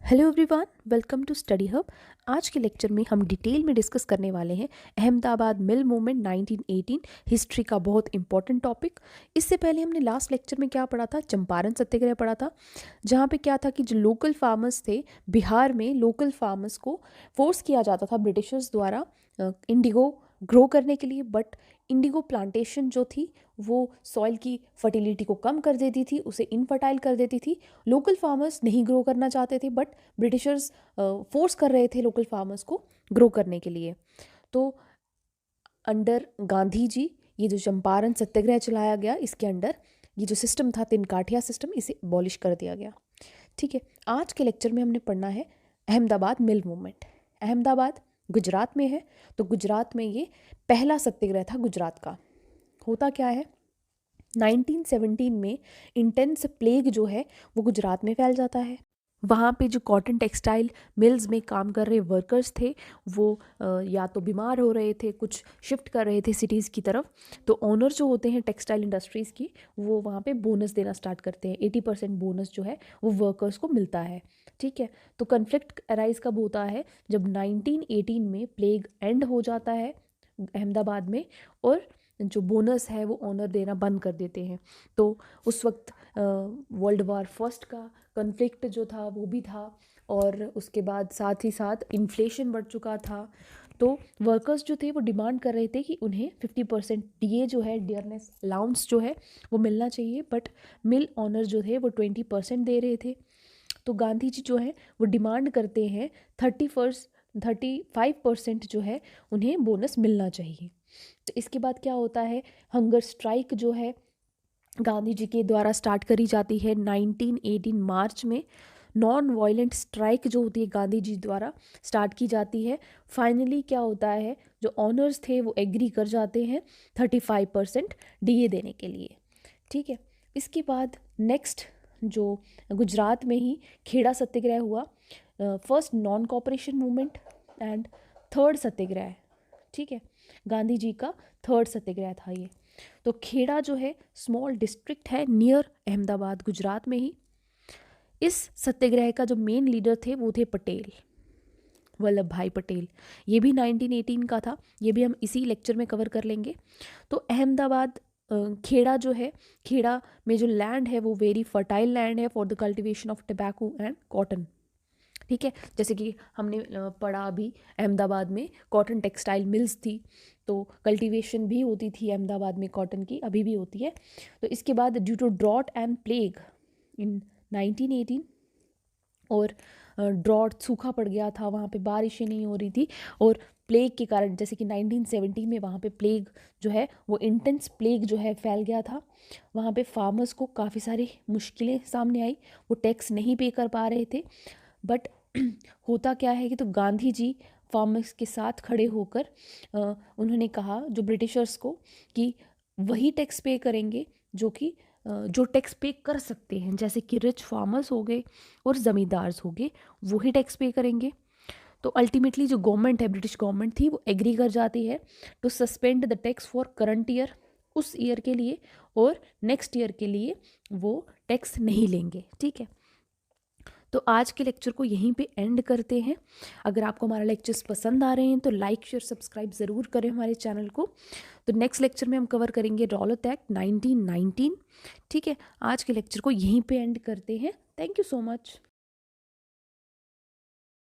Hello everyone, welcome to study hub. आज के lecture में हम डिटेल में डिस्कस करने वाले हैं अहमदाबाद मिल मूवमेंट 1918, हिस्ट्री का बहुत इंपॉर्टेंट टॉपिक। इससे पहले हमने लास्ट लेक्चर में क्या पढ़ा था, चंपारण सत्याग्रह पढ़ा था, जहाँ पे क्या था कि जो लोकल फार्मर्स थे बिहार में, लोकल फार्मर्स को फोर्स किया जाता था ब्रिटिशर्स द्वारा इंडिगो ग्रो करने के लिए। बट इंडिगो प्लांटेशन जो थी वो सॉइल की फर्टिलिटी को कम कर देती थी, उसे इनफर्टाइल कर देती थी। लोकल फार्मर्स नहीं ग्रो करना चाहते थे, बट ब्रिटिशर्स फोर्स कर रहे थे लोकल फार्मर्स को ग्रो करने के लिए। तो अंडर गांधी जी ये जो चंपारण सत्याग्रह चलाया गया, इसके अंडर ये जो सिस्टम था तिनकाठिया सिस्टम, इसे अबॉलिश कर दिया गया। ठीक है, आज के लेक्चर में हमने पढ़ना है अहमदाबाद मिल मूवमेंट। अहमदाबाद गुजरात में है, तो गुजरात में ये पहला सत्याग्रह था गुजरात का। होता क्या है, 1917 में इंटेंस प्लेग जो है वो गुजरात में फैल जाता है। वहाँ पे जो कॉटन टेक्सटाइल मिल्स में काम कर रहे वर्कर्स थे वो या तो बीमार हो रहे थे, कुछ शिफ्ट कर रहे थे सिटीज़ की तरफ। तो ओनर जो होते हैं टेक्सटाइल इंडस्ट्रीज़ की, वो वहाँ पे बोनस देना स्टार्ट करते हैं। 80% बोनस जो है वो वर्कर्स को मिलता है। ठीक है, तो कन्फ्लिक्ट अराइज कब होता है, जब 1918 में प्लेग एंड हो जाता है अहमदाबाद में, और जो बोनस है वो ओनर देना बंद कर देते हैं। तो उस वक्त वर्ल्ड वार फर्स्ट का कन्फ्लिक्ट जो था वो भी था, और उसके बाद साथ ही साथ इन्फ्लेशन बढ़ चुका था। तो वर्कर्स जो थे वो डिमांड कर रहे थे कि उन्हें 50% डीए जो है, डियरनेस अलाउंस जो है वो मिलना चाहिए, बट मिल ऑनर जो थे वो 20% दे रहे थे। तो गांधी जी जो है वो डिमांड करते हैं 35% जो है उन्हें बोनस मिलना चाहिए। तो इसके बाद क्या होता है, हंगर स्ट्राइक जो है गांधी जी के द्वारा स्टार्ट करी जाती है 1918 मार्च में। नॉन वायलेंट स्ट्राइक जो होती है गांधी जी द्वारा स्टार्ट की जाती है। फाइनली क्या होता है, जो ऑनर्स थे वो एग्री कर जाते हैं 35% डीए देने के लिए। ठीक है, इसके बाद नेक्स्ट जो गुजरात में ही खेड़ा सत्याग्रह हुआ, first non cooperation movement and third Satyagraha. ठीक है, गांधी जी का थर्ड सत्याग्रह था ये। तो खेड़ा जो है स्मॉल डिस्ट्रिक्ट है नियर अहमदाबाद, गुजरात में ही। इस सत्याग्रह का जो मेन लीडर थे वो थे पटेल, वल्लभ भाई पटेल। ये भी 1918 का था, ये भी हम इसी लेक्चर में कवर कर लेंगे। तो अहमदाबाद खेड़ा जो है, खेड़ा में जो लैंड है वो वेरी फर्टाइल लैंड है for the cultivation of tobacco and cotton. ठीक है, जैसे कि हमने पढ़ा अभी, अहमदाबाद में कॉटन टेक्सटाइल मिल्स थी, तो कल्टीवेशन भी होती थी अहमदाबाद में कॉटन की, अभी भी होती है। तो इसके बाद due to drought and plague in 1918, और ड्रॉट सूखा पड़ गया था, वहाँ पे बारिशें नहीं हो रही थी, और प्लेग के कारण, जैसे कि 1970 में वहाँ पे प्लेग जो है वो इंटेंस प्लेग जो है फैल गया था। वहाँ पे फार्मर्स को काफ़ी सारी मुश्किलें सामने आई, वो टैक्स नहीं पे कर पा रहे थे। बट होता क्या है कि तो गांधी जी फार्मर्स के साथ खड़े होकर उन्होंने कहा जो ब्रिटिशर्स को कि वही टैक्स पे करेंगे जो टैक्स पे कर सकते हैं, जैसे कि रिच फार्मर्स हो गए और ज़मींदार्स हो गए, वही टैक्स पे करेंगे। तो अल्टीमेटली जो गवर्नमेंट है, ब्रिटिश गवर्नमेंट थी, वो एग्री कर जाती है to suspend the tax for current year, उस ईयर के लिए, और नेक्स्ट ईयर के लिए वो टैक्स नहीं लेंगे। ठीक है, तो आज के लेक्चर को यहीं पे एंड करते हैं। अगर आपको हमारा लेक्चर्स पसंद आ रहे हैं तो लाइक शेयर सब्सक्राइब ज़रूर करें हमारे चैनल को। तो नेक्स्ट लेक्चर में हम कवर करेंगे रौलत एक्ट 1919। ठीक है, आज के लेक्चर को यहीं पे एंड करते हैं। Thank you so much.